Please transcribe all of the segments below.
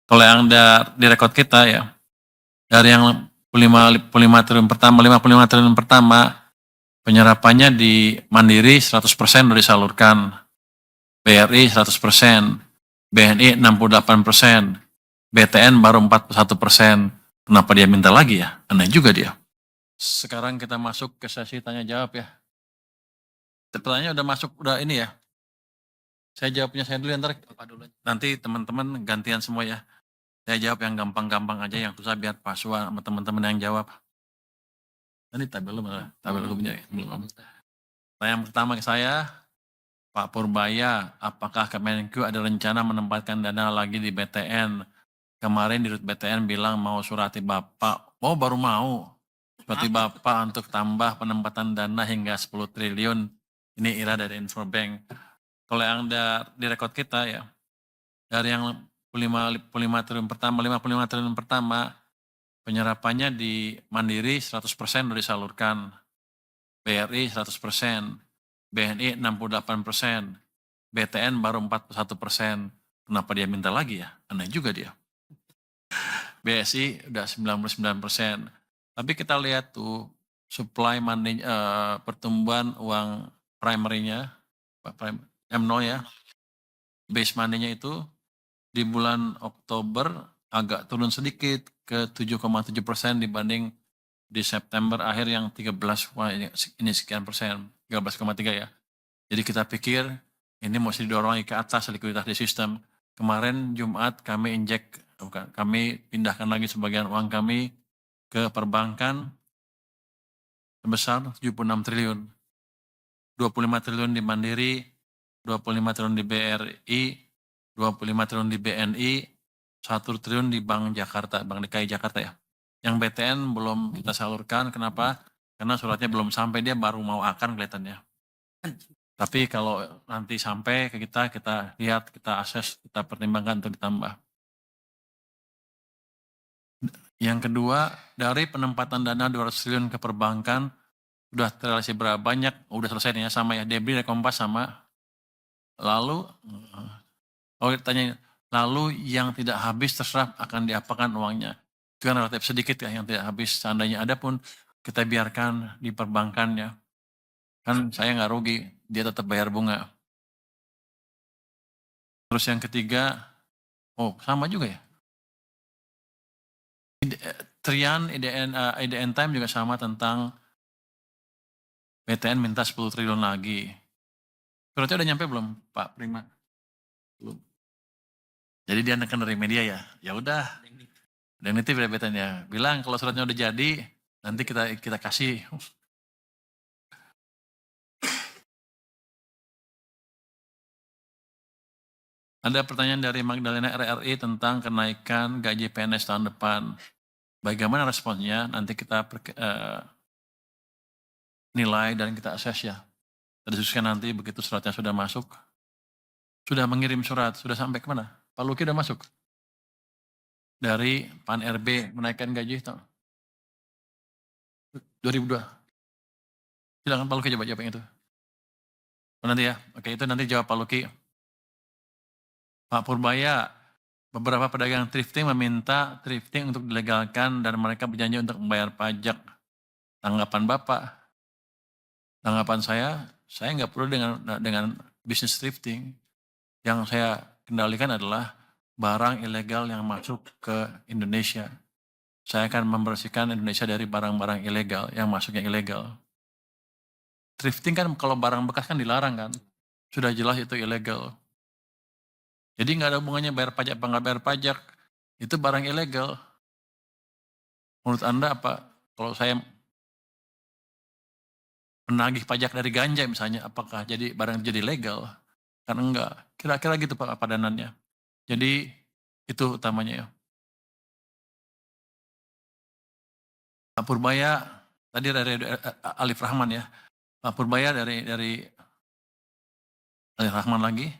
Kalau yang di rekod kita ya, dari yang 55 triliun pertama, penyerapannya di Mandiri 100% udah disalurkan, BRI 100%, BNI 68%, BTN baru 41%. Kenapa dia minta lagi ya? Aneh juga dia. Sekarang kita masuk ke sesi tanya jawab ya. Pertanyaannya udah masuk, udah ini ya. Saya jawabnya saya dulu ya, ntar nanti teman-teman gantian semua ya. Saya jawab yang gampang-gampang aja, yang susah biar Pak Sua sama teman-teman yang jawab. Ini tabel lu mana? Tabel lu punya ya? Belum. Yang pertama ke saya, Pak Purbaya, apakah Kemenku ada rencana menempatkan dana lagi di BTN? Kemarin di BTN bilang mau surati Bapak. Oh baru mau. Surati Bapak untuk tambah penempatan dana hingga 10 triliun. Ini Ira dari Infobank. Kalau yang di rekod kita ya, dari yang 55 triliun pertama, penyerapannya di Mandiri 100% udah disalurkan, BRI 100%, BNI 68%, BTN baru 41%. Kenapa dia minta lagi ya? Aneh juga dia. BSI udah 99%. Tapi kita lihat tuh supply money, pertumbuhan uang primary-nya, M0 ya, base money-nya itu di bulan Oktober agak turun sedikit ke 7,7% dibanding di September akhir yang 13, wah ini sekian persen, 13,3 ya. Jadi kita pikir ini mesti didorong ke atas likuiditas di sistem. Kemarin Jumat kami pindahkan lagi sebagian uang kami ke perbankan sebesar 76 triliun. 25 triliun di Mandiri, 25 triliun di BRI, 25 triliun di BNI, 1 triliun di Bank Jakarta, Bank DKI Jakarta ya. Yang BTN belum kita salurkan, kenapa? Karena suratnya belum sampai, dia baru mau akan kelihatannya. Tapi kalau nanti sampai ke kita lihat, kita akses, kita pertimbangkan untuk ditambah. Yang kedua, dari penempatan dana 200 triliun ke perbankan, udah terrealisasi berapa banyak, udah selesai nih ya, sama ya, Debri dari Kompas sama. Lalu, kalau ditanya, lalu yang tidak habis terserah akan diapakan uangnya. Itu kan relatif sedikit ya yang tidak habis, seandainya ada pun kita biarkan di perbankannya. Kan saya nggak rugi, dia tetap bayar bunga. Terus yang ketiga, oh sama juga ya. Trian, IDN Time juga sama tentang BTN minta 10 triliun lagi. Suratnya udah nyampe belum Pak Prima? Belum. Jadi dia nekan dari media ya. Ya udah. Dan itu BTN ya. Bilang kalau suratnya udah jadi, nanti kita kasih. Ada pertanyaan dari Magdalena RRI tentang kenaikan gaji PNS tahun depan. Bagaimana responnya? Nanti kita nilai dan kita akses ya. Kita diskusikan nanti begitu suratnya sudah masuk. Sudah mengirim surat, sudah sampai kemana? Pak Luki udah masuk? Dari Pan RB menaikkan gaji tahun 2002. Silakan Pak Luki coba jawab yang itu. Oh, nanti ya, oke itu nanti jawab Pak Luki. Pak Purbaya, beberapa pedagang thrifting meminta thrifting untuk dilegalkan dan mereka berjanji untuk membayar pajak. Tanggapan Bapak? Tanggapan saya nggak perlu dengan bisnis thrifting. Yang saya kendalikan adalah barang ilegal yang masuk ke Indonesia. Saya akan membersihkan Indonesia dari barang-barang ilegal yang masuknya ilegal. Thrifting kan kalau barang bekas kan dilarang kan, sudah jelas itu ilegal. Jadi nggak ada hubungannya bayar pajak apa nggak bayar pajak, itu barang ilegal. Menurut Anda apa, kalau saya menagih pajak dari ganja misalnya, apakah jadi barang jadi legal? Kan enggak, kira-kira gitu Pak padanannya. Jadi itu utamanya ya. Pak Purbaya, tadi dari Alif Rahman ya, Pak Purbaya dari Alif Rahman lagi,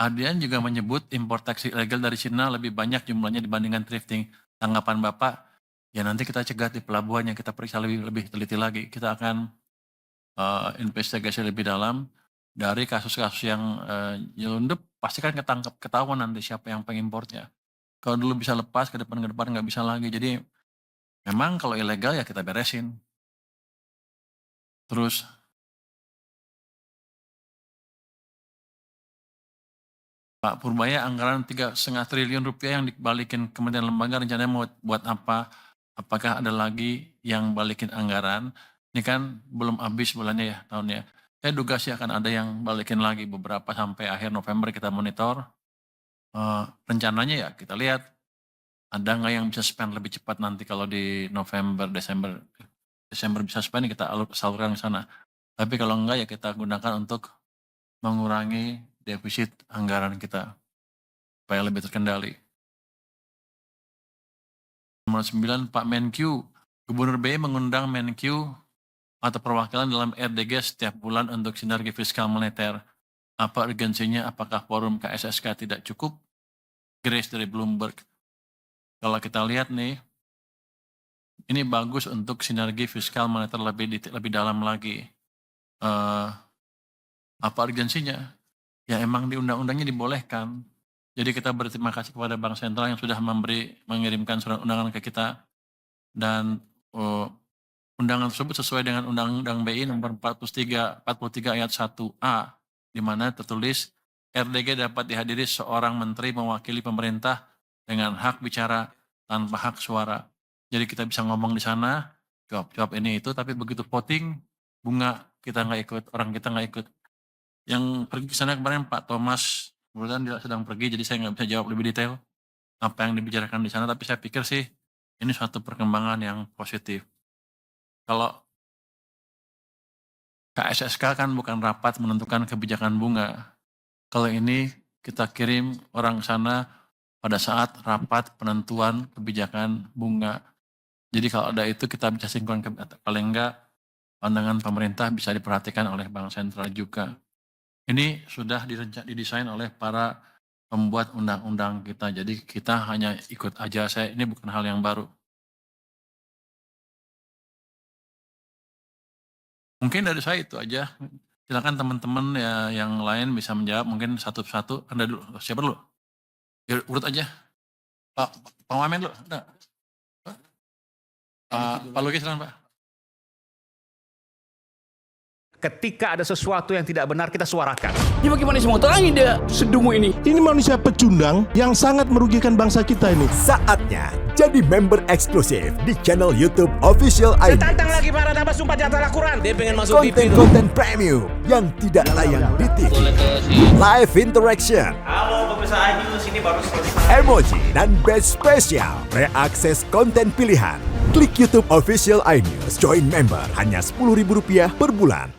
Adian juga menyebut impor taksi ilegal dari Cina lebih banyak jumlahnya dibandingkan thrifting. Tanggapan Bapak, ya nanti kita cegat di pelabuhannya, kita periksa lebih teliti lagi. Kita akan investigasi lebih dalam dari kasus-kasus yang nyelundup, pasti kan ketahuan nanti siapa yang pengimportnya. Kalau dulu bisa lepas, ke depan nggak bisa lagi. Jadi memang kalau ilegal ya kita beresin. Terus Pak Purbaya anggaran 3,5 triliun rupiah yang dibalikin kementerian lembaga rencananya mau buat apa? Apakah ada lagi yang balikin anggaran? Ini kan belum habis bulannya ya tahunnya. Saya duga sih akan ada yang balikin lagi beberapa sampai akhir November kita monitor. Rencananya ya kita lihat ada nggak yang bisa spend lebih cepat nanti kalau di November, Desember bisa spend kita salurkan ke sana. Tapi kalau enggak ya kita gunakan untuk mengurangi defisit anggaran kita supaya lebih terkendali. Nomor 9, Pak Menkyu, Gubernur BI mengundang Menkyu atau perwakilan dalam RDG setiap bulan untuk sinergi fiskal moneter. Apa urgensinya? Apakah forum KSSK tidak cukup? Grace dari Bloomberg. Kalau kita lihat nih, ini bagus untuk sinergi fiskal moneter lebih dalam lagi. Apa urgensinya? Ya emang di undang-undangnya dibolehkan. Jadi kita berterima kasih kepada Bank Sentral yang sudah mengirimkan surat undangan ke kita. Dan undangan tersebut sesuai dengan Undang-Undang BI nomor 43 ayat 1A, di mana tertulis RDG dapat dihadiri seorang menteri mewakili pemerintah dengan hak bicara tanpa hak suara. Jadi kita bisa ngomong di sana, jawab ini itu, tapi begitu voting, bunga kita nggak ikut, orang kita nggak ikut. Yang pergi ke sana kemarin Pak Thomas, kemudian dia sedang pergi, jadi saya nggak bisa jawab lebih detail apa yang dibicarakan di sana, tapi saya pikir sih ini suatu perkembangan yang positif. Kalau KSSK kan bukan rapat menentukan kebijakan bunga. Kalau ini kita kirim orang sana pada saat rapat penentuan kebijakan bunga. Jadi kalau ada itu kita bisa sinkron, paling enggak pandangan pemerintah bisa diperhatikan oleh Bank Sentral juga. Ini sudah didesain oleh para pembuat undang-undang kita, jadi kita hanya ikut aja. Ini bukan hal yang baru. Mungkin dari saya itu aja. Silakan teman-teman ya yang lain bisa menjawab, mungkin satu-satu. Anda dulu, siapa dulu? Ya, urut aja. Pak Wamen dulu. Pak Luki silakan Pak. Ketika ada sesuatu yang tidak benar, kita suarakan. Ini bagaimana semua terangin dia sedungu ini? Ini manusia pecundang yang sangat merugikan bangsa kita ini. Saatnya jadi member eksklusif di channel YouTube Official iNews. Tantang lagi para tambah sumpah jatuh Al-Quran. Dia pengen masuk TV tuh. Konten-konten premium yang tidak tayang di TV. Live interaction. Halo pemirsa iNews, ini baru selesai. Emoji dan batch spesial. Reakses konten pilihan. Klik YouTube Official iNews. Join member hanya Rp10.000 per bulan.